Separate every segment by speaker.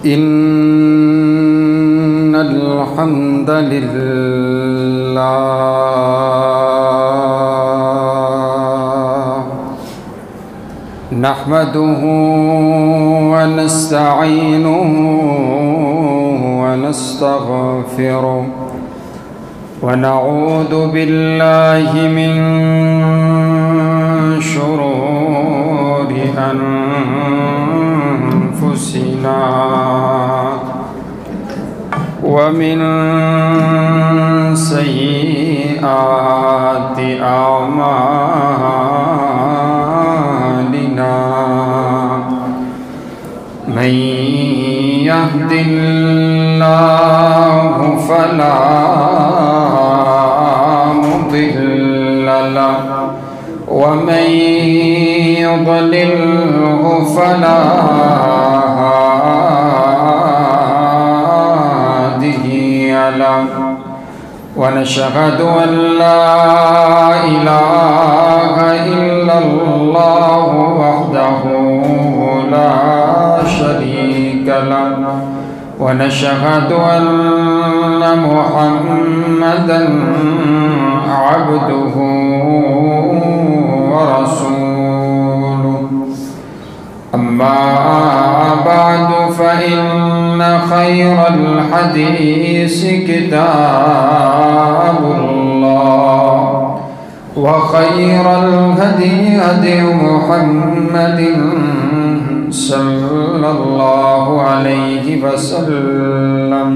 Speaker 1: إن الحمد لله نحمده ونستعينه ونستغفره ونعوذ بالله من شرور أنفسنا ومن سيئات أعمالنا من يهد الله فلا مضل له ومن يضلله فلا هادي له ونشهد أن لا إله إلا الله وحده لا شريك له ونشهد أن محمدًا عبده ورسوله أما بعد فإن خير الحديث كتاب الله وخير الهدي هدي محمد صلى الله عليه وسلم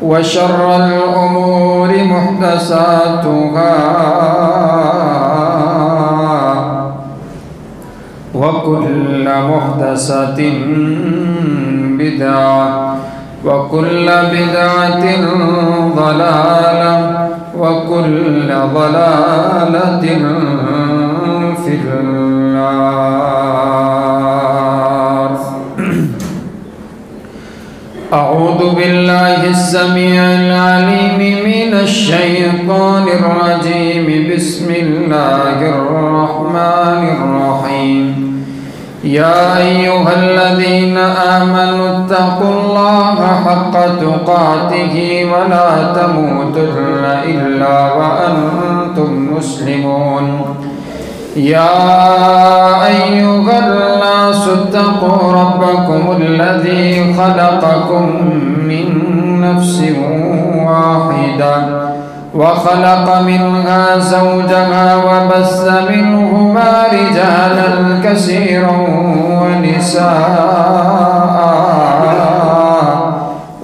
Speaker 1: وشر الأمور محدثاتها وكل محدثة بدعة وكل بدعة ضلالة وكل ضلالة في النار. أعوذ بالله السميع العليم من الشيطان الرجيم. بسم الله الرحمن الرحيم. يا أيها الذين آمنوا اتقوا الله حق تقاته ولا تموتن إلا وأنتم مسلمون. يا أيها الناس اتقوا ربكم الذي خلقكم من نفس واحدة وخلق منها زوجها وبث منهما رجالا كثيرا ونساء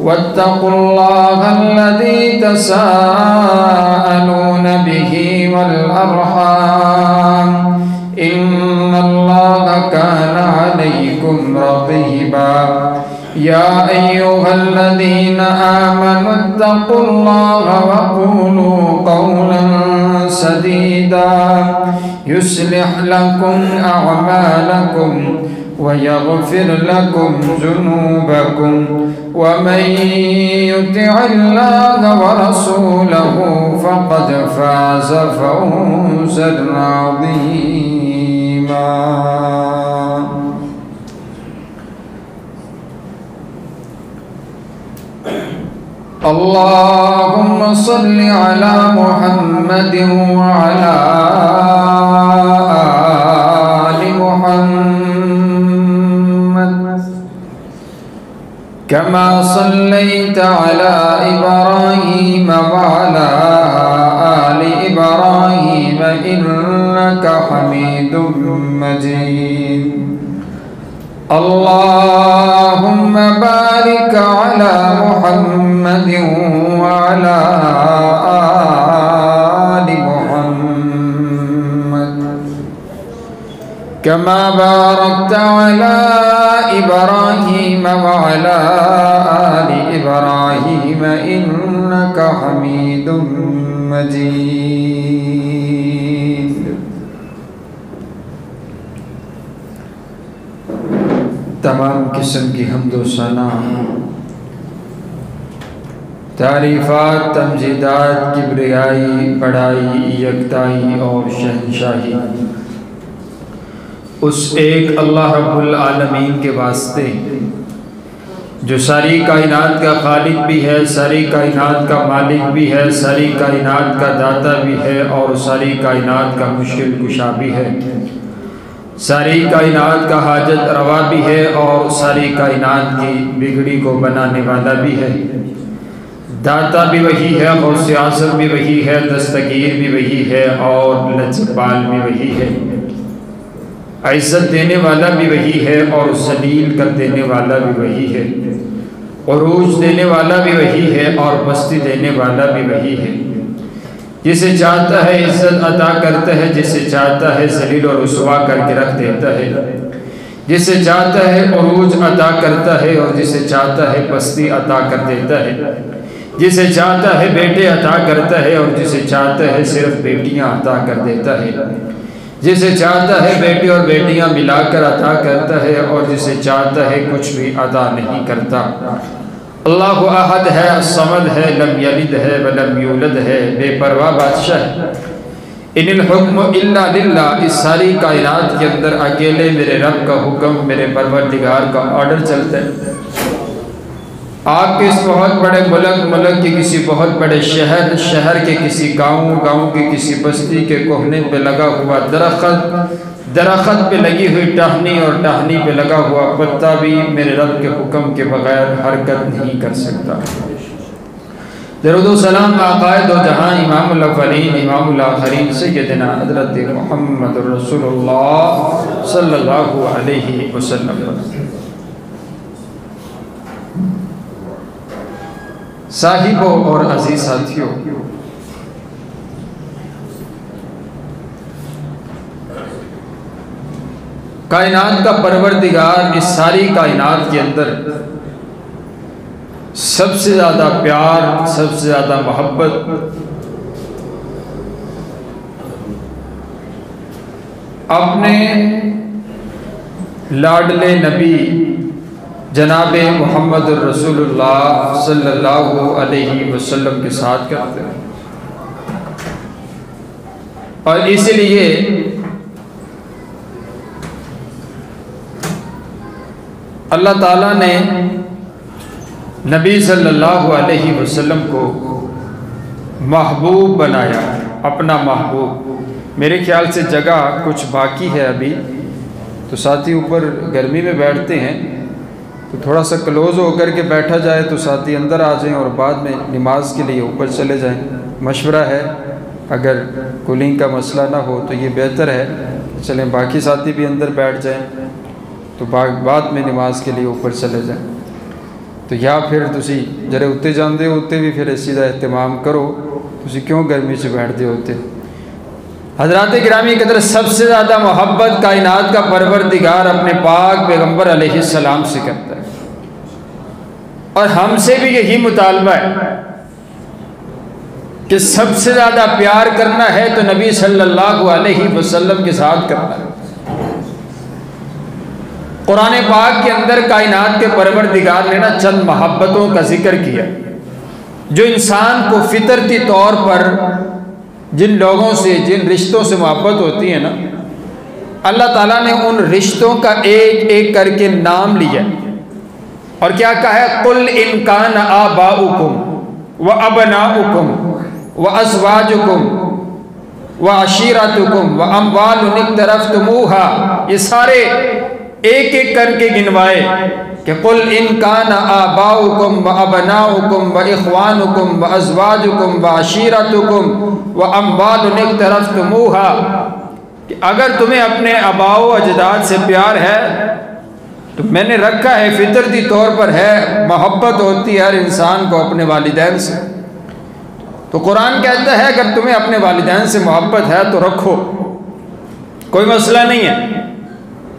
Speaker 1: واتقوا الله الذي تساءلون به والأرحام إن الله كان عليكم رقيبا. يا أيها الذين آمنوا اتقوا الله وقولوا قولا سديدا يصلح لكم أعمالكم ويغفر لكم ذنوبكم ومن يطع الله ورسوله فقد فاز فوزا عظيما. اللهم صل على محمد وعلى آل محمد كما صليت على إبراهيم وعلى آل إبراهيم إنك حميد مجيد. اللهم بارك على محمد وعلى آل محمد كما باركت على إبراهيم وعلى آل إبراهيم إنك حميد مجيد. تمام قسم کی حمد و ثنا، تعریفات، تمجیدات، کبریائی، بڑائی، یکتائی اور شہنشاہی اس ایک اللہ رب العالمین کے واسطے جو ساری کائنات کا خالق بھی ہے، ساری کائنات کا مالک بھی ہے، ساری کائنات کا داتا بھی ہے اور ساری کائنات کا مشکل کشا بھی ہے، ساری کائنات کا حاجت روا بھی ہے اور ساری کائنات کی بگڑی کو بنانے والا بھی ہے۔ داتا بھی وہی ہے، غوث اعظم بھی وہی ہے، دستگیر بھی وہی ہے اور لجپال بھی وہی ہے، عزت دینے والا بھی وہی ہے اور ذلیل کر دینے والا بھی وہی ہے، عروج دینے والا بھی وہی ہے اور بستی دینے والا بھی وہی ہے۔ جسے چاہتا ہے عزت عطا کرتا ہے، جسے چاہتا ہے ذلیل اور رسوا کر کے رکھ دیتا ہے، جسے چاہتا ہے عروج عطا کرتا ہے اور جسے چاہتا ہے بستی عطا کر دیتا ہے، جسے چاہتا ہے بیٹے عطا کرتا ہے اور جسے چاہتا ہے صرف بیٹیاں عطا کر دیتا ہے، جسے چاہتا ہے بیٹے اور بیٹیاں ملا کر عطا کرتا ہے اور جسے چاہتا ہے کچھ بھی عطا نہیں کرتا۔ اللہ احد ہے، الصمد ہے، لم یلد ہے ولم یولد ہے، بے پرواہ بادشاہ ہے۔ ان الحکم الا للہ، اس ساری کائنات کے اندر اکیلے میرے رب کا حکم، میرے پروردگار کا آرڈر چلتا ہے۔ آپ کے اس بہت بڑے ملک کے کسی بہت بڑے شہر کے کسی گاؤں کے کسی بستی کے کوہنے پہ لگا ہوا درخت پہ لگی ہوئی ٹہنی اور ٹہنی پہ لگا ہوا پتا بھی میرے رب کے حکم کے بغیر حرکت نہیں کر سکتا۔ درود و سلام آقائے دو جہاں، امام الاولین امام الآخرین، سیدنا حضرت محمد رسول اللہ صلی اللہ علیہ وسلم۔ صاحبوں اور عزیز ساتھیوں، کائنات کا پروردگار اس ساری کائنات کے اندر سب سے زیادہ پیار، سب سے زیادہ محبت اپنے لاڈلے نبی جناب محمد الرسول اللہ صلی اللہ علیہ وسلم کے ساتھ کرتے ہیں، اور اسی لیے اللہ تعالیٰ نے نبی صلی اللہ علیہ وسلم کو محبوب بنایا، اپنا محبوب۔ میرے خیال سے جگہ کچھ باقی ہے ابھی، تو ساتھی اوپر گرمی میں بیٹھتے ہیں تو تھوڑا سا کلوز ہو کر کے بیٹھا جائے تو ساتھی اندر آ جائیں اور بعد میں نماز کے لیے اوپر چلے جائیں۔ مشورہ ہے، اگر کولنگ کا مسئلہ نہ ہو تو یہ بہتر ہے، چلیں باقی ساتھی بھی اندر بیٹھ جائیں تو بعد میں نماز کے لیے اوپر چلے جائیں۔ تو یا پھر تسی جڑے اتنے جاندے ہوتے بھی پھر اسی دا اہتمام کرو، تسی کیوں گرمی سے بیٹھتے ہوتے۔ حضرات گرامی قدر، سب سے زیادہ محبت کائنات کا پروردگار اپنے پاک پیغمبر علیہ السلام سے کرتا ہے، اور ہم سے بھی یہی مطالبہ ہے کہ سب سے زیادہ پیار کرنا ہے تو نبی صلی اللہ علیہ وسلم کے ساتھ کرنا ہے۔ قرآن پاک کے اندر کائنات کے پروردگار نے چند محبتوں کا ذکر کیا جو انسان کو فطرتی طور پر جن لوگوں سے، جن رشتوں سے محبت ہوتی ہے نا، اللہ تعالیٰ نے ان رشتوں کا ایک ایک کر کے نام لیا اور کیا کہا ہے؟ قُلْ إِنْ كَانَ آبَاؤُكُمْ وَأَبْنَاؤُكُمْ وَأَزْوَاجُكُمْ وَعَشِيرَتُكُمْ وَأَمْوَالٌ اقْتَرَفْتُمُوهَا، یہ سارے ایک ایک کر کے گنوائے کہ قُلْ إِنْ كَانَ آبَاؤُكُمْ وَأَبْنَاؤُكُمْ وَإِخْوَانُكُمْ وَأَزْوَاجُكُمْ وَعَشِيرَتُكُمْ وَأَمْوَالٌ اقْتَرَفْتُمُوهَا، کہ اگر تمہیں اپنے آباء و اجداد سے پیار ہے تو میں نے رکھا ہے، فطرتی طور پر ہے، محبت ہوتی ہے ہر انسان کو اپنے والدین سے۔ تو قرآن کہتا ہے اگر تمہیں اپنے والدین سے محبت ہے تو رکھو، کوئی مسئلہ نہیں ہے،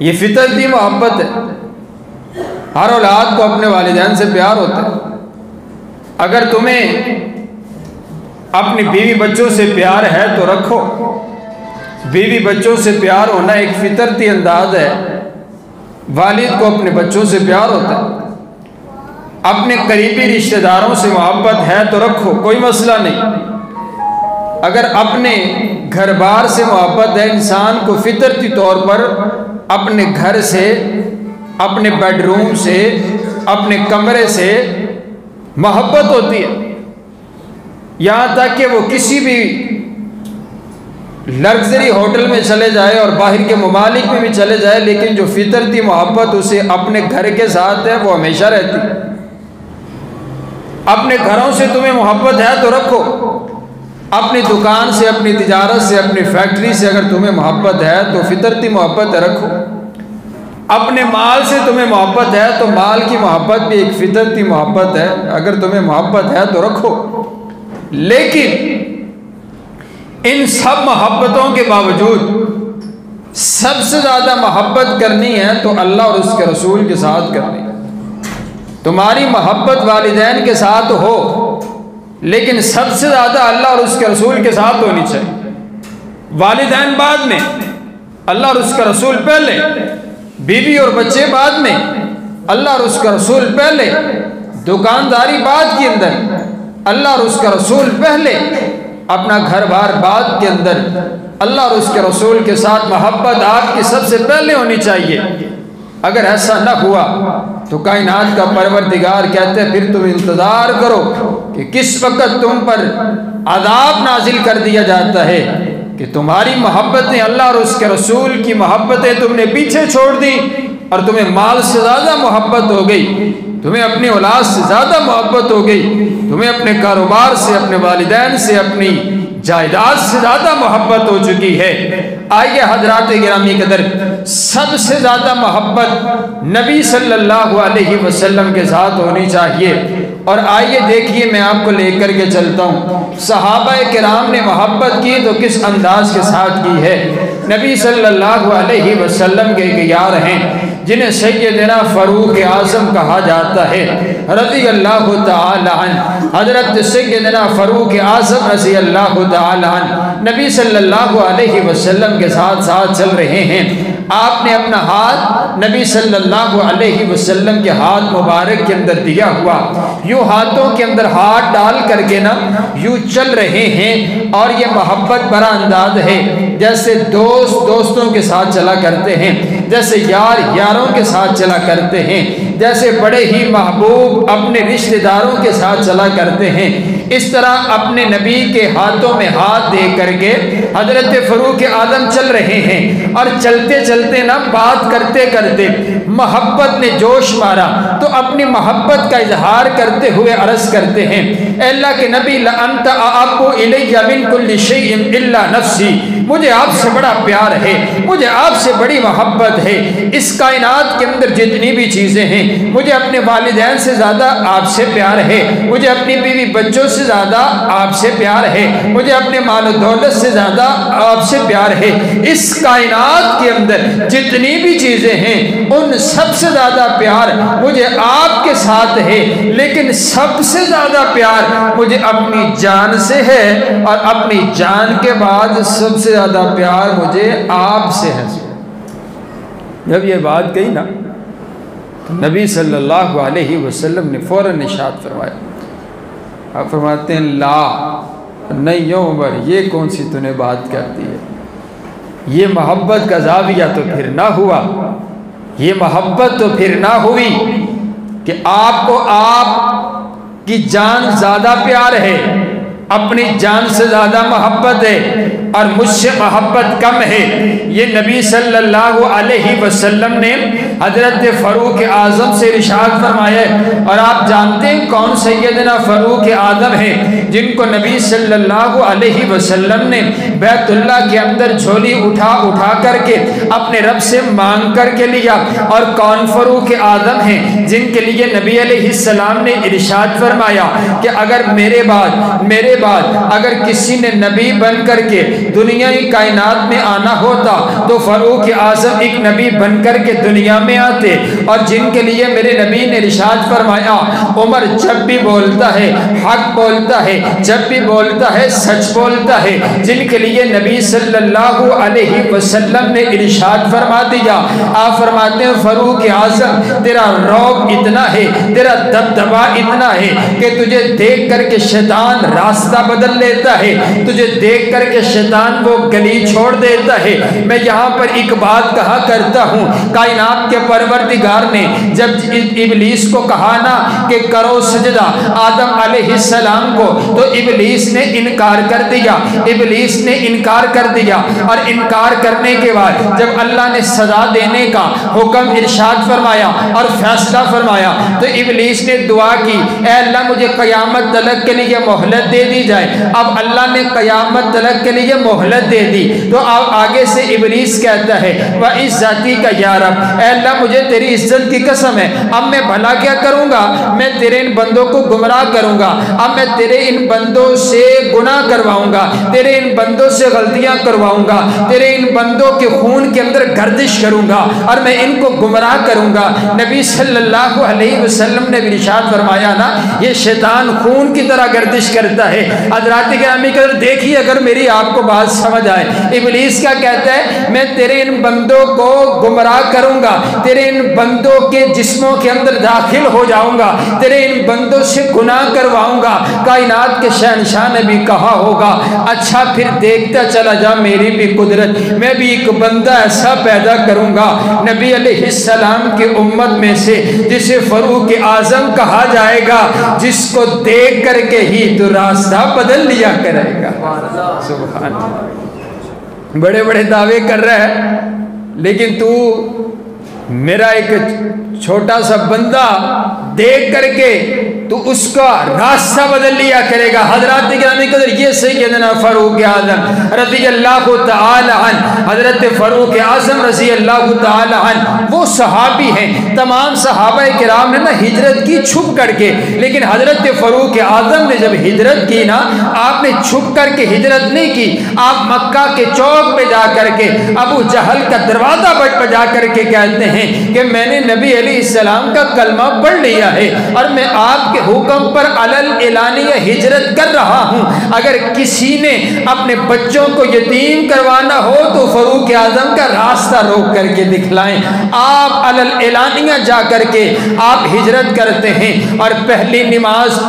Speaker 1: یہ فطرتی محبت ہے، ہر اولاد کو اپنے والدین سے پیار ہوتا ہے۔ اگر تمہیں اپنی بیوی بچوں سے پیار ہے تو رکھو، بیوی بچوں سے پیار ہونا ایک فطرتی انداز ہے، والد کو اپنے بچوں سے پیار ہوتا ہے۔ اپنے قریبی رشتہ داروں سے محبت ہے تو رکھو، کوئی مسئلہ نہیں۔ اگر اپنے گھر بار سے محبت ہے، انسان کو فطرتی طور پر اپنے گھر سے، اپنے بیڈ روم سے اپنے کمرے سے محبت ہوتی ہے، یہاں تک کہ وہ کسی بھی لگژری ہوٹل میں چلے جائے اور باہر کے ممالک میں بھی چلے جائے، لیکن جو فطرتی محبت اسے اپنے گھر کے ساتھ ہے وہ ہمیشہ رہتی ہے۔ اپنے گھروں سے تمہیں محبت ہے تو رکھو، اپنی دکان سے، اپنی تجارت سے، اپنی فیکٹری سے اگر تمہیں محبت ہے تو فطرتی محبت ہے رکھو۔ اپنے مال سے تمہیں محبت ہے تو مال کی محبت بھی ایک فطرتی محبت ہے، اگر تمہیں محبت ہے تو رکھو۔ لیکن ان سب محبتوں کے باوجود سب سے زیادہ محبت کرنی ہے تو اللہ اور اس کے رسول کے ساتھ کرنی ہے۔ تمہاری محبت والدین کے ساتھ ہو، لیکن سب سے زیادہ اللہ اور اس کے رسول کے ساتھ ہونی چاہیے۔ والدین بعد میں، اللہ اور اس کا رسول پہلے، بیوی اور بچے بعد میں، اللہ اور اس کا رسول پہلے، دکانداری بعد کے اندر، اللہ اور اس کا رسول پہلے، اپنا گھر بار بعد کے اندر، اللہ اور اس کے رسول کے ساتھ محبت آپ کی سب سے پہلے ہونی چاہیے۔ اگر ایسا نہ ہوا تو کائنات کا پروردگار کہتے ہیں پھر تم انتظار کرو کہ کس وقت تم پر عذاب نازل کر دیا جاتا ہے کہ تمہاری محبتیں، اللہ اور اس کے رسول کی محبتیں تم نے پیچھے چھوڑ دی اور تمہیں مال سے زیادہ محبت ہو گئی، تمہیں اپنی اولاد سے زیادہ محبت ہو گئی، تمہیں اپنے کاروبار سے، اپنے والدین سے، اپنی جائیداد سے زیادہ محبت ہو چکی ہے۔ آئیے حضرات گرامی قدر، سب سے زیادہ محبت نبی صلی اللہ علیہ وسلم کے ساتھ ہونی چاہیے۔ اور آئیے دیکھیے، میں آپ کو لے کر کے چلتا ہوں صحابہ کرام نے محبت کی تو کس انداز کے ساتھ کی ہے۔ نبی صلی اللہ علیہ وسلم کے ایک یار ہیں جنہیں سیدنا فاروق اعظم کہا جاتا ہے رضی اللہ تعالی عنہ۔ حضرت سیدنا فاروق اعظم رضی اللہ تعالی عنہ نبی صلی اللہ علیہ وسلم کے ساتھ ساتھ چل رہے ہیں۔ آپ نے اپنا ہاتھ نبی صلی اللہ علیہ وسلم کے ہاتھ مبارک کے اندر دیا ہوا، یوں ہاتھوں کے اندر ہاتھ ڈال کر کے نا یوں چل رہے ہیں، اور یہ محبت بڑا انداز ہے، جیسے دوست دوستوں کے ساتھ چلا کرتے ہیں، جیسے یار یاروں کے ساتھ چلا کرتے ہیں، جیسے بڑے ہی محبوب اپنے رشتہ داروں کے ساتھ چلا کرتے ہیں، اس طرح اپنے نبی کے ہاتھوں میں ہاتھ دے کر کے حضرت فاروق اعظم چل رہے ہیں۔ اور چلتے چلتے نا بات کرتے کرتے محبت نے جوش مارا تو اپنی محبت کا اظہار کرتے ہوئے عرض کرتے ہیں، اے اللہ کے نبی لَأَنْتَ أَحَبُّ إِلَيَّ مِنْ كُلِّ شَيْءٍ إِلَّا نَفْسِي، مجھے آپ سے بڑا پیار ہے، مجھے آپ سے بڑی محبت ہے، اس کائنات کے اندر جتنی بھی چیزیں ہیں مجھے اپنے والدین سے زیادہ آپ سے پیار ہے، مجھے اپنی بیوی بچوں سے زیادہ آپ سے پیار ہے، مجھے اپنے مال و دولت سے زیادہ آپ سے پیار ہے، اس کائنات کے اندر جتنی بھی چیزیں ہیں ان سب سے زیادہ پیار مجھے آپ کے ساتھ ہے، لیکن سب سے زیادہ پیار مجھے اپنی جان سے ہے، اور اپنی جان کے بعد سب سے زیادہ پیار مجھے آپ سے ہے۔ جب یہ بات کہی نا نبی صلی اللہ علیہ وسلم نے فوراً ارشاد فرمایا، آپ فرماتے ہیں لا نہیں عمر، یہ کون سی تو نے بات کرتی ہے، یہ محبت کا زاویہ تو پھر نہ ہوا، یہ محبت تو پھر نہ ہوئی کہ آپ کو آپ کی جان زیادہ پیار ہے، اپنی جان سے زیادہ محبت ہے اور مجھ سے محبت کم ہے۔ یہ نبی صلی اللہ علیہ وسلم نے حضرت فاروق اعظم سے ارشاد فرمایا ہے، اور آپ جانتے ہیں کون سیدنا فاروق اعظم ہیں جن کو نبی صلی اللہ علیہ وسلم نے بیت اللہ کے اندر جھولی اٹھا اٹھا کر کے اپنے رب سے مانگ کر کے لیا، اور کون فاروق اعظم ہیں جن کے لیے نبی علیہ السلام نے ارشاد فرمایا کہ اگر میرے بعد اگر کسی نے نبی بن کر کے دنیا کائنات میں آنا ہوتا تو فاروق اعظم ایک نبی بن کر کے دنیا میں آتے، اور جن کے لیے میرے نبی نے ارشاد فرمایا عمر جب بھی بولتا ہے حق بولتا ہے، جب بھی بولتا ہے سچ بولتا ہے، جن کے لیے نبی صلی اللہ علیہ وسلم نے ارشاد فرما دیا، آپ فرماتے ہیں فاروق اعظم تیرا روب رعب اتنا ہے، تیرا دبدبا اتنا ہے کہ تجھے دیکھ کر کے شیطان راستہ بدل لیتا ہے، تجھے دیکھ کر کے شیطان وہ گلی چھوڑ دیتا ہے۔ میں یہاں پر ایک بات کہا کرتا ہوں، کائنات کے پروردگار نے جب ابلیس کو کہا نا کہ کرو سجدہ آدم علیہ السلام کو، تو ابلیس نے انکار کر دیا، ابلیس نے انکار کر دیا، اور انکار کرنے کے بعد جب اللہ نے سزا دینے کا حکم ارشاد فرمایا اور فیصلہ فرمایا تو ابلیس نے دعا کی، اے اللہ مجھے قیامت تلک کے لیے مہلت دے دی جائے۔ اب اللہ نے قیامت تلک کے لیے مہلت دے دی تو اب آگے سے ابلیس کہتا ہے وَعِزَّتِكَ يَا رَبْ، اے اللہ مجھے تیری عزت کی قسم ہے، اب میں بھلا کیا کروں گا، میں تیرے ان بندوں کو گمراہ کروں گا، اب میں تیرے ان بندوں سے گناہ کرواؤں گا، تیرے ان بندوں سے غلطیاں کرواؤں گا، تیرے ان بندوں کے خون کے اندر گردش کروں گا اور میں ان کو گمراہ کروں گا۔ نبی صلی اللہ علیہ وسلم نے ارشاد فرمایا نا، یہ شیطان خون کی طرح گردش کرتا ہے۔ حضرات گرامی قدر دیکھیے اگر میری آپ کو بات سمجھ آئے، ابلیس کیا کہتا ہے، میں تیرے ان بندوں کو گمراہ کروں گا، تیرے ان بندوں کے جسموں کے اندر داخل ہو جاؤں گا، تیرے ان بندوں سے گناہ کرواؤں گا۔ کائنات کے شہنشاہ نے بھی کہا ہوگا اچھا پھر دیکھتا چلا جا میری بھی قدرت، میں بھی ایک بندہ ایسا پیدا کروں گا نبی علیہ السلام کی امت میں سے جسے فاروق اعظم کہا جائے گا، جس کو دیکھ کر کے ہی تو راستہ بدل لیا کرے گا۔ سبحان اللہ، بڑے بڑے دعوے کر رہا ہے لیکن تو میرا ایک چھوٹا سا بندہ دیکھ کر کے تو اس کا راستہ بدل لیا کرے گا۔ حضرات گرامی قدر یہ سیدنا فاروق اعظم رضی اللہ تعالی عنہ، حضرت فاروق اعظم رضی اللہ تعالی عنہ وہ صحابی ہیں، تمام صحابہ کرام نے نا ہجرت کی چھپ کر کے، لیکن حضرت فاروق اعظم نے جب ہجرت کی نا، آپ نے چھپ کر کے ہجرت نہیں کی، آپ مکہ کے چوک پہ جا کر کے ابو جہل کا دروازہ بجا کر کے کہتے ہیں کہ میں نے نبی علیہ السلام کا کلمہ پڑھ لیا ہے اور میں آپ کے حکم پر علل اعلانیہ ہجرت کر رہا ہوں، اگر کسی نے اپنے بچوں کو یتیم کروانا ہو تو فاروق اعظم کا راستہ روک کر کے دکھلائیں۔ آپ علل اعلانیہ جا کر کے آپ ہجرت کرتے ہیں اور پہلی نماز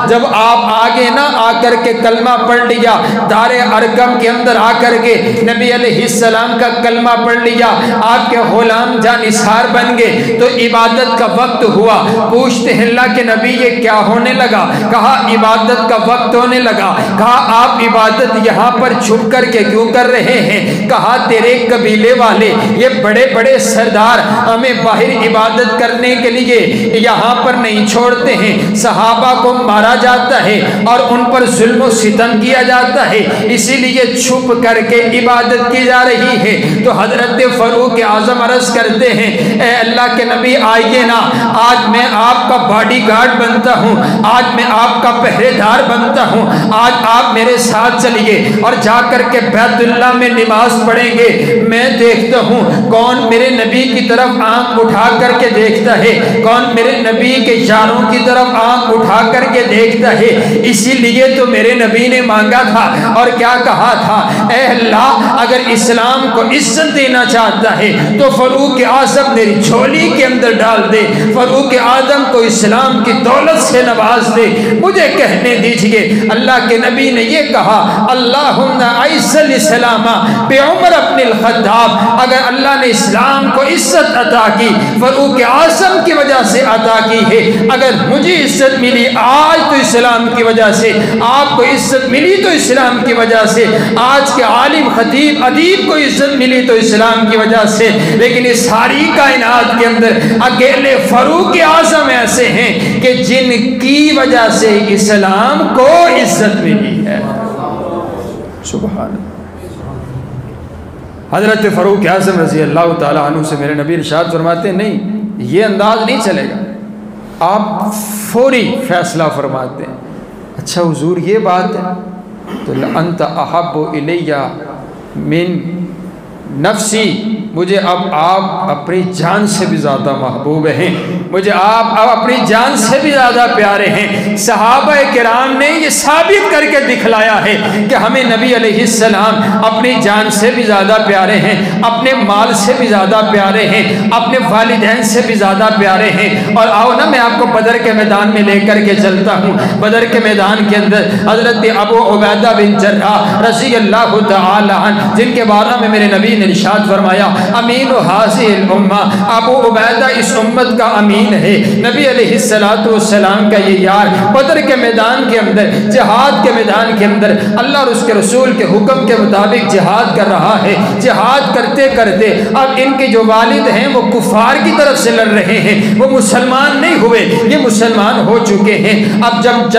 Speaker 1: جب آپ آگے نہ آ کر کے کلمہ پڑھ لیا، دار ارقم کے اندر آ کر کے نبی علیہ السلام کا کلمہ پڑھ لیا، آپ کے غلام جانثار بن گئے تو عبادت کا وقت ہوا۔ پوچھتے ہیں اللہ کے نبی یہ کیا ہونے لگا؟ کہا عبادت کا وقت ہونے لگا۔ کہا آپ عبادت یہاں پر چھپ کر کے کیوں کر رہے ہیں؟ کہا تیرے قبیلے والے یہ بڑے بڑے سردار ہمیں باہر عبادت کرنے کے لیے یہاں پر نہیں چھوڑتے ہیں، صحابہ کو مارا جاتا ہے اور ان پر ظلم و ستم کیا جاتا ہے، اسی لیے چھپ کر کے عبادت کی جا رہی ہے۔ تو حضرت فاروق اعظم عرض کرتے ہیں اے اللہ کے نبی آئیے نا، آج میں آپ کا باڈی گارڈ بنتا ہوں، آج میں آپ کا پہرے دار بنتا ہوں، آج آپ میرے ساتھ چلیے اور جا کر کے بیت اللہ میں نماز پڑھیں گے۔ میں دیکھتا ہوں کون میرے نبی کی طرف آنکھ اٹھا کر کے دیکھتا ہے، کون میرے نبی کے یاروں کی طرف آنکھ اٹھا کر کے دیکھتا ہے، اسی لیے تو میرے نبی نے مانگا تھا اور کیا کہا تھا، اے اللہ اگر اسلام کو عزت دینا چاہتا ہے تو فاروق اعظم میری جھولی کے اندر ڈال دے، فاروق اعظم کو اسلام کی دولت سے نواز دے۔ مجھے کہنے دیجئے اللہ کے نبی نے یہ کہا اللہم اعز الاسلام بعمر بن الخطاب، اگر اللہ نے اسلام کو عزت عطا کی فاروق اعظم کی وجہ سے عطا کی ہے، اگر مجھے عزت ملی آج تو اسلام کی وجہ سے، آپ کو عزت ملی تو اسلام کی وجہ سے، آج کے عالم خطیب ادیب کو عزت ملی تو اسلام کی وجہ سے، لیکن اس ساری کائنات کے اندر اکیلے فاروق اعظم ایسے ہیں کہ جن کی وجہ سے اسلام کو عزت ملی ہے۔ سبحان اللہ۔ حضرت فاروق اعظم رضی اللہ تعالیٰ عنہ سے میرے نبی ارشاد فرماتے ہیں نہیں یہ انداز نہیں چلے گا، آپ فوری فیصلہ فرماتے ہیں، اچھا حضور یہ بات ہے تو انت احب الیہ من نفسی مجھے اب آپ اپنی جان سے بھی زیادہ محبوب ہیں، مجھے آپ اب اپنی جان سے بھی زیادہ پیارے ہیں۔ صحابہ کرام نے یہ ثابت کر کے دکھلایا ہے کہ ہمیں نبی علیہ السلام اپنی جان سے بھی زیادہ پیارے ہیں، اپنے مال سے بھی زیادہ پیارے ہیں، اپنے والدین سے بھی زیادہ پیارے ہیں۔ اور آؤ نا میں آپ کو بدر کے میدان میں لے کر کے چلتا ہوں۔ بدر کے میدان کے اندر حضرت ابو عبیدہ بن جراح رضی اللہ تعالی عنہ، جن کے بارے میں میرے نبی نے ارشاد فرمایا امین ھذہ الامہ، ابو عبیدہ اس امت کا امین ہے۔ نبی علیہ السلام کا یہ یار بدر کے میدان کے اندر، جہاد کے میدان کے اندر اللہ اور اس کے رسول کے حکم کے مطابق جہاد کر رہا ہے۔ جہاد کرتے کرتے اب ان کے جو والد ہیں وہ کفار کی طرف سے لڑ رہے ہیں، وہ مسلمان نہیں ہوئے، یہ مسلمان ہو چکے ہیں۔ اب جب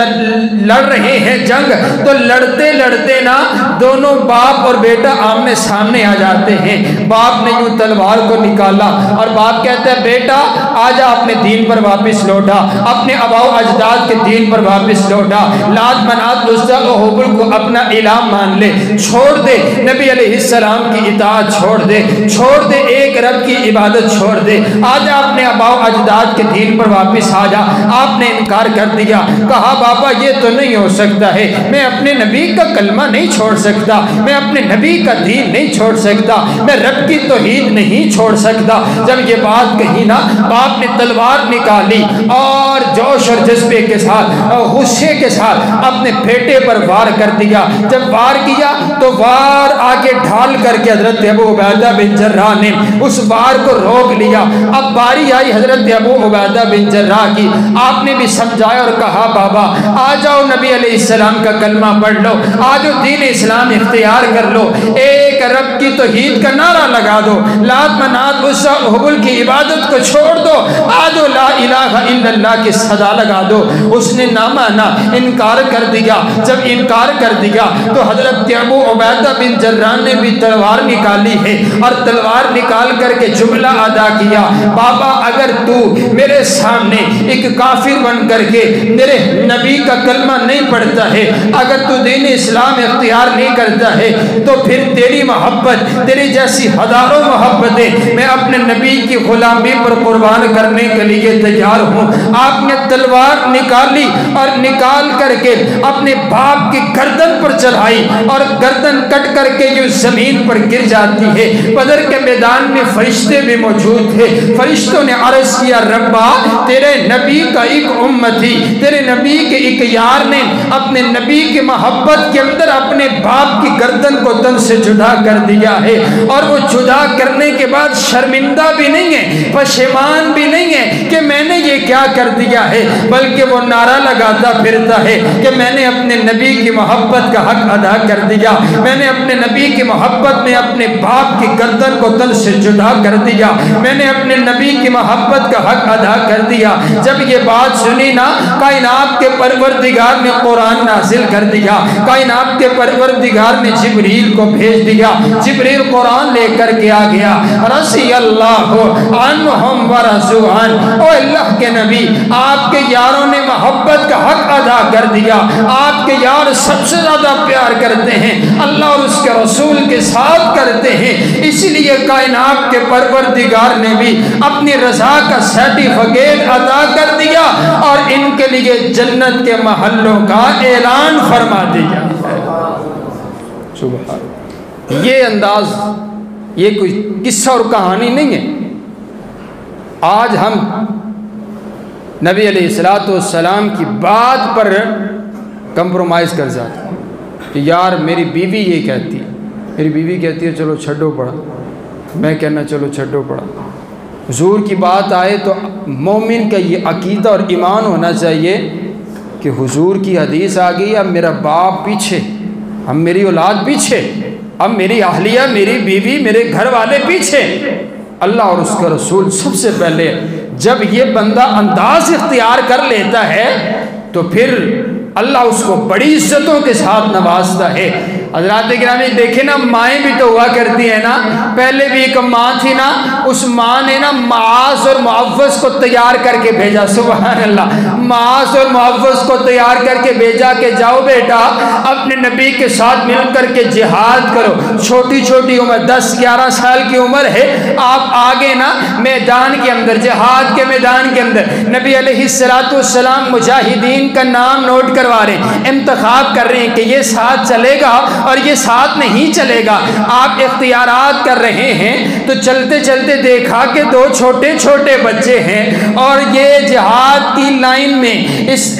Speaker 1: لڑ رہے ہیں جنگ تو لڑتے لڑتے نا دونوں باپ اور بیٹا آمنے سامنے آ جاتے ہیں۔ باپ نے یوں تلوار کو نکالا اور باپ کہتا ہے بیٹا آجا اپنے دین پر واپس لوٹا، اپنے آباء و اجداد کے دین پر واپس لوٹا، لات منات عزا و حبل کو اپنا الہ مان لے، چھوڑ دے نبی علیہ السلام کی اطاعت چھوڑ دے، چھوڑ دے ایک رب کی عبادت چھوڑ دے، آجا اپنے آباء و اجداد کے دین پر واپس آجا۔ آپ نے انکار کر دیا، کہا بابا یہ تو نہیں ہو سکتا ہے، میں اپنے نبی کا کلمہ نہیں چھوڑ سکتا، میں اپنے نبی کا دین نہیں چھوڑ سکتا، میں رب کی توحید نہیں چھوڑ سکتا۔ جب یہ بات کہی نا باپ نے تلوار نکالی اور جوش اور جذبے کے ساتھ غصے کے ساتھ اپنے بیٹے پر وار کر دیا۔ جب وار کیا تو وار آگے ڈھال کر کے حضرت ابو عبیدہ بن جراح نے اس وار کو روک لیا۔ اب باری آئی حضرت ابو عبیدہ بن جراح کی، آپ نے بھی سمجھایا اور کہا بابا آ جاؤ نبی علیہ السلام کا کلمہ پڑھ لو، آ جاؤ دین اسلام اختیار کر لو، ایک رب کی توحید کا نعرہ لگا دو، لات منات عزا حبل کی عبادت کو چھوڑ دو، آ جاؤ لا الہ الا اللہ کی صدا لگا دو۔ اس نے نہ مانا، انکار کر دیا۔ جب انکار کر دیا تو حضرت ابو عبیدہ بن جراح نے بھی تلوار نکالی ہے اور تلوار نکال کر کے جملہ ادا کیا، بابا اگر تو میرے سامنے ایک کافر بن کر کے میرے نبی کا کلمہ نہیں پڑھتا ہے، اگر تو دین اسلام اختیار نہیں کرتا ہے تو پھر تیری محبت، تیری جیسی ہزاروں محبتیں میں اپنے نبی کی غلامی پر قربان کرنے کے لیے تیار ہوں۔ آپ نے تلوار نکالی اور نکال کر کے اپنے باپ کی گردن پر چڑھائی اور گردن کٹ کر کے جو زمین پر گر جاتی ہے۔ بدر کے میدان میں فرشتے بھی موجود تھے، فرشتوں نے عرض کیا ربا تیرے نبی کا ایک امتی، تیرے نبی کے ایک یار نے اپنے نبی کی محبت کے اندر اپنے باپ کی گردن کو تن سے جدا کر دیا ہے، اور وہ جدا کرنے کے بعد شرمندہ بھی نہیں ہے، پشیمان بھی نہیں ہے کہ میں نے یہ کیا کر دیا ہے، بلکہ وہ نعرہ لگاتا پھرتا ہے کہ میں نے اپنے نبی کی محبت کا حق ادا کر دیا، میں نے اپنے نبی کی محبت میں اپنے باپ کی گردن کو تن سے جدا کر دیا، میں نے اپنے نبی کی محبت کا حق ادا کر دیا۔ جب یہ بات سنی نا کائنات کے پروردگار نے قرآن نازل کر دیا، کائنات کے پروردگار نے جبریل کو بھیج دیا، جبریل قرآن لے کر کے آ گیا، رضی اللہ عنہم ورضوا عنہ، او اللہ کے نبی آپ کے یاروں نے محبت کا حق ادا کر دیا، آپ کے یار سب سے زیادہ پیار کرتے ہیں، اللہ اور اس کے رسول کے ساتھ کرتے ہیں، اسی لیے کائنات کے پروردگار نے بھی اپنی رضا کا سرٹیفکیٹ عطا کر دیا اور ان کے لیے جنت کے محلوں کا اعلان فرما دیا۔ سبحان، یہ انداز، یہ کوئی قصہ اور کہانی نہیں ہے۔ آج ہم نبی علیہ السلام کی بات پر کمپرومائز کر جاتے ہیں کہ یار میری بیوی یہ کہتی ہے، میری بیوی کہتی ہے چلو چھڈو پڑا، میں کہنا چلو چھڈو پڑا۔ حضور کی بات آئے تو مومن کا یہ عقیدہ اور ایمان ہونا چاہیے کہ حضور کی حدیث آ گئی، اب میرا باپ پیچھے، اب میری اولاد پیچھے، اب میری اہلیہ، میری بیوی، میرے گھر والے پیچھے، اللہ اور اس کا رسول سب سے پہلے۔ جب یہ بندہ انداز اختیار کر لیتا ہے تو پھر اللہ اس کو بڑی عزتوں کے ساتھ نوازتا ہے۔ حضرات گرامی دیکھیں نا، مائیں بھی تو ہوا کرتی ہیں نا، پہلے بھی ایک ماں تھی نا، اس ماں نے نا معاذ اور معوذ کو تیار کر کے بھیجا، سبحان اللہ، معاذ اور معوذ کو تیار کر کے بھیجا کہ جاؤ بیٹا اپنے نبی کے ساتھ مل کر کے جہاد کرو، چھوٹی چھوٹی عمر 10-11 سال کی عمر ہے، آپ آگے نا میدان کے اندر، جہاد کے میدان کے اندر نبی علیہ السلام مجاہدین کا نام نوٹ کروا رہے ہیں، انتخاب کر رہے ہیں کہ یہ ساتھ چلے گا اور یہ ساتھ نہیں چلے گا، آپ اختیارات کر رہے ہیں۔ تو چلتے چلتے دیکھا کہ 2 چھوٹے چھوٹے بچے ہیں اور یہ جہاد کی لائن میں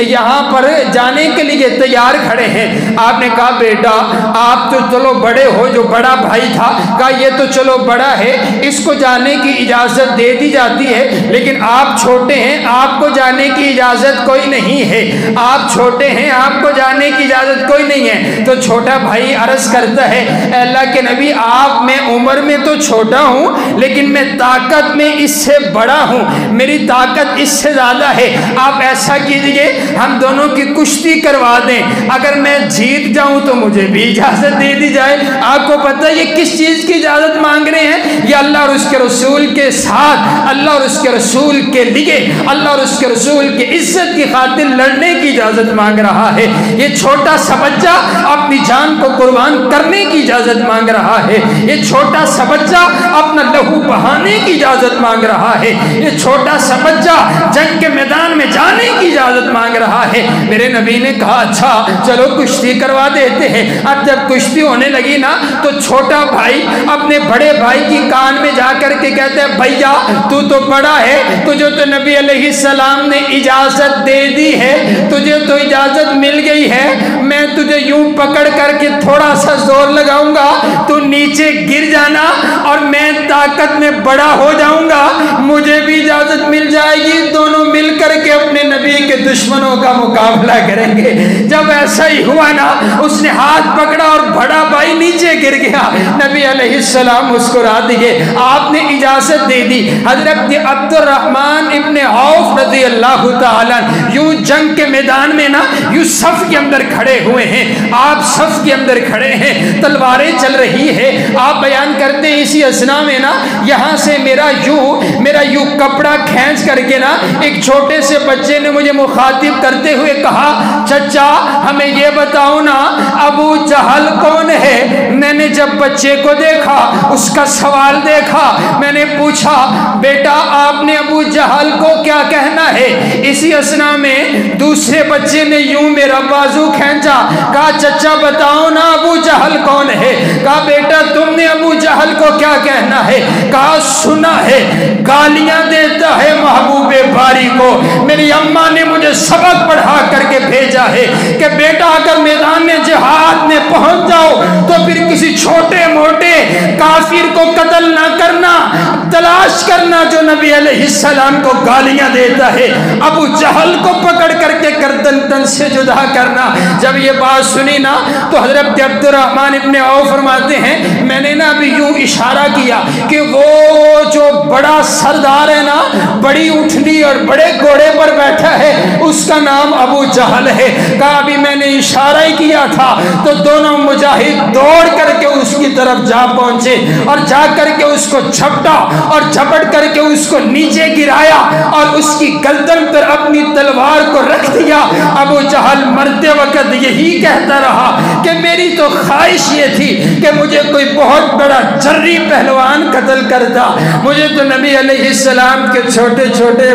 Speaker 1: یہاں پر جانے کے لیے تیار کھڑے ہیں۔ آپ نے کہا بیٹا آپ تو چلو بڑے ہو، جو بڑا بھائی تھا کہا یہ تو چلو بڑا ہے، اس کو جانے کی اجازت دے دی جاتی ہے، لیکن آپ چھوٹے ہیں، آپ کو جانے کی اجازت کوئی نہیں ہے، آپ چھوٹے ہیں، آپ کو جانے کی اجازت کوئی نہیں ہے۔ تو چھوٹا بھائی عرض کرتا ہے اے اللہ کے نبی آپ، میں عمر میں تو چھوٹا ہوں لیکن میں طاقت میں اس سے بڑا ہوں، میری طاقت اس سے زیادہ ہے، آپ ایسا کیجئے ہم دونوں کی کشتی کروا دیں، اگر میں جیت جاؤں تو مجھے بھی اجازت دے دی جائے۔ آپ کو پتہ ہے یہ کس چیز کی اجازت مانگ رہے ہیں؟ یہ اللہ اور اس کے رسول کے ساتھ، اللہ اور اس کے رسول کے لیے، اللہ اور اس کے رسول کی عزت کی خاطر لڑنے کی اجازت مانگ رہا ہے۔ یہ چھوٹا سا بچہ اپنی جان کو قربان کرنے کی اجازت مانگ رہا ہے، یہ چھوٹا سا بچہ اپنا لہو بہانے کی اجازت مانگ رہا ہے، یہ چھوٹا سا بچہ جنگ کے میدان میں جانے کی اجازت مانگ رہا ہے۔ میرے نبی نے کہا اچھا چلو کشتی کروا دیتے ہیں۔ اب جب کشتی ہونے لگی نا تو چھوٹا بھائی اپنے بڑے بھائی کی کان میں جا کر کے کہتے ہیں بھیا تو تو بڑا ہے، تجھے تو نبی علیہ السلام نے اجازت دے دی ہے، تجھے تو اجازت مل گئی ہے، میں تجھے یوں پکڑ کر کے تھوڑا سا زور لگاؤں گا تو نیچے گر جانا اور میں طاقت میں بڑا ہو جاؤں گا، مجھے بھی اجازت مل جائے گی، دونوں مل کر کے اپنے نبی کے دشمنوں کا مقابلہ کریں گے۔ جب ایسا ہی ہوا نا اس نے ہاتھ پکڑا اور بڑا بھائی نیچے گر گیا، نبی علیہ السلام مسکرا دیے، آپ نے اجازت دے دی۔ حضرت عبد الرحمن ابن عوف رضی اللہ تعالیٰ یوں جنگ کے میدان میں نا یوں صف کے اندر کھڑے ہوئے ہیں، آپ صف کے اندر کھڑے ہیں، تلواریں چل رہی ہے، آپ بیان کرتے ہیں اسی اسنا میں نا یہاں سے میرا یوں کپڑا کھینچ کر کے نا ایک چھوٹے سے بچے نے مجھے مخاطب کرتے ہوئے کہا چچا ہمیں یہ بتاؤ نا ابو جہل کون ہے؟ میں نے جب بچے کو دیکھا اس کا سوال دیکھا، میں نے پوچھا بیٹا آپ نے ابو جہل کو کیا کہنا ہے؟ اسی اسنا میں دوسرے بچے نے یوں میرا بازو کھینچا، کہا چچا بتاؤ نا ابو جہل کون ہے؟ کہا بیٹا تم نے ابو جہل کو کیا کہنا ہے؟ کہا سنا ہے گالیاں دیتا ہے محبوب باری کو، میری اماں نے مجھے سبق پڑھا کر کے بھیجا ہے کہ بیٹا اگر میدان جہاد میں پہنچ جاؤ تو پھر کسی چھوٹے موٹے کافر کو قتل نہ کرنا، تلاش کرنا جو نبی علیہ السلام کو گالیاں دیتا ہے، ابو جہل کو پکڑ کر کے گردن تن سے جدا کرنا۔ جب یہ بات سنی نا تو حضرت عبد الرحمن ابن عوف فرماتے ہیں میں نے نا ابھی یوں اشارہ کیا کہ وہ جو بڑا سردار ہے نا، بڑی اٹھنی اور بڑے گھوڑے پر بیٹھا ہے، اس کا نام ابو جہل ہے۔ کہا ابھی میں نے اشارہ ہی کیا تھا تو دونوں مجاہد دوڑ کر کے اس کی طرف جا پہنچے اور جا کر کے اس کو جھپٹا اور جھپٹ کر کے اس کو نیچے گرایا اور اس کی گردن پر اپنی تلوار کو رکھ دیا۔ ابو جہل مرتے وقت یہی کہتا رہا کہ میری تو خواہش یہ تھی کہ مجھے کوئی بہت بڑا جری پہلوان قتل کرتا، مجھے تو نبی علیہ السلام کے چھوٹے چھوٹے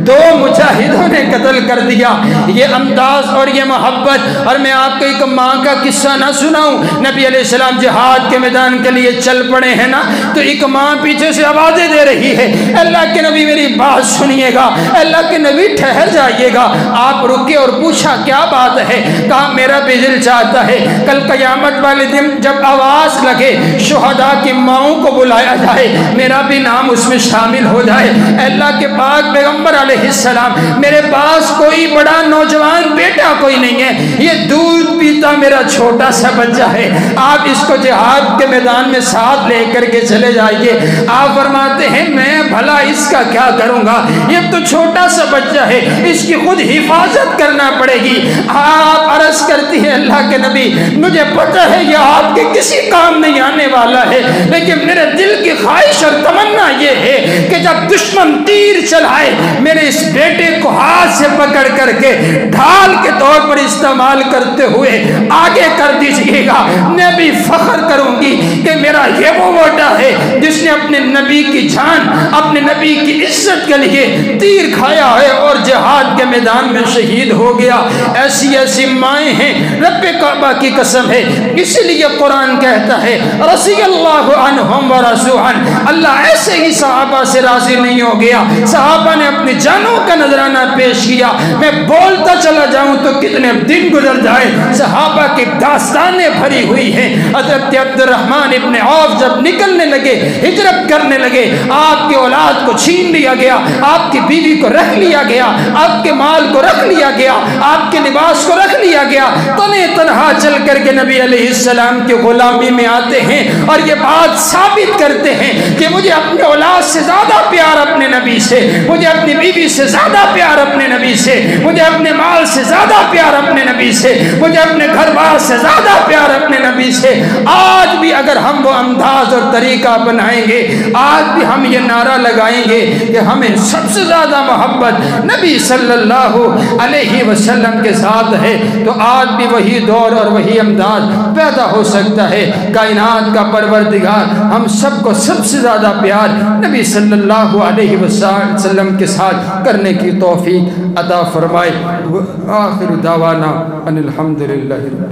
Speaker 1: 2 مجاہدوں نے قتل کر دیا۔ یہ انداز اور یہ محبت، اور میں آپ کو ایک ماں کا قصہ نہ سناؤں، نبی علیہ السلام جہاد کے میدان کے لیے چل پڑے ہیں نا تو ایک ماں پیچھے سے آوازیں دے رہی ہے اللہ کے نبی میری بات سنیے گا، اللہ کے نبی ٹھہر جائیے گا۔ آپ رکے اور پوچھا کیا بات ہے؟ کہا میرا بھی دل چاہتا ہے کل قیامت والے دن جب آواز لگے شہداء کی ماؤں کو بلایا جائے، میرا بھی نام اس میں شامل ہو جائے۔ اللہ کے پاک پیغمبر علیہ السلام میرے پاس کوئی بڑا نوجوان بیٹا کوئی نہیں ہے، یہ دودھ پیتا میرا چھوٹا سا بچہ ہے، آپ اس کو جہاد کے میدان میں ساتھ لے کر کے چلے جائیے۔ آپ فرماتے ہیں میں بھلا اس کا کیا کروں گا، یہ تو چھوٹا سا بچہ ہے، اس کی خود حفاظت کرنا پڑے گی۔ آپ عرض کرتی ہیں اللہ کے نبی مجھے پتہ ہے یہ آپ کے کسی کام نہیں آنے والا ہے، لیکن میرے دل کی خواہش اور تمنا یہ ہے کہ جب دشمن تیر چلائے میرے اس بیٹے کو ہاتھ سے پکڑ کر کے ڈھال کے طور پر استعمال کرتے ہوئے آگے کر دیجئے گا۔ میں بھی فخر کروں گی کہ میرا یہ وہ بیٹا ہے جس نے اپنے نبی کی جان، اپنے نبی کی عزت کے لیے تیر کھایا ہے اور جہاد کے میدان میں شہید ہو گیا۔ ایسی ایسی مائیں ہیں، رب کعبہ کی قسم ہے، اس لیے قرآن کہتا ہے رضی اللہ عنہم ورضوا عنہ، اللہ ایسے ہی صحابہ سے راضی نہیں ہو گیا، صحابہ نے اپنی جانوں کا نذرانہ پیش کیا۔ میں بولتا چلا جاؤں تو کتنے دن گزر جائے، صحابہ کی داستانیں بھری ہوئی ہیں۔ حضرت عبد الرحمن ابن عوف جب نکلنے لگے، ہجرت کرنے لگے، آپ کے اولاد کو چھین لیا گیا، آپ کی بیوی کو رکھ لیا گیا، آپ کے مال کو رکھ لیا گیا، آپ کے لباس کو رکھ لیا گیا، تنہا چل کر کے نبی علیہ السلام کی غلامی میں آتے ہیں اور یہ بات ثابت کرتے ہیں کہ مجھے اپنے اولاد سے زیادہ پیار اپنے نبی سے، مجھے اپنی بیوی سے زیادہ پیار اپنے نبی سے، مجھے اپنے مال سے زیادہ پیار اپنے نبی سے، مجھے اپنے گھر بار سے زیادہ پیار اپنے نبی سے۔ آج بھی اگر ہم وہ انداز اور طریقہ بنائیں گے، آج بھی ہم یہ نعرہ لگائیں گے کہ ہمیں سب سے زیادہ محبت نبی صلی اللہ علیہ وسلم کے ساتھ ہے، تو آج بھی وہی دور اور وہی انداز پیدا ہو سکتا ہے۔ کائنات کا پروردگار ہم سب کو سب سے زیادہ پیار نبی صلی اللہ علیہ وسلم کے ساتھ کرنے کی توفیق عطا فرمائے۔ آخر دعوانا ان الحمدللہ۔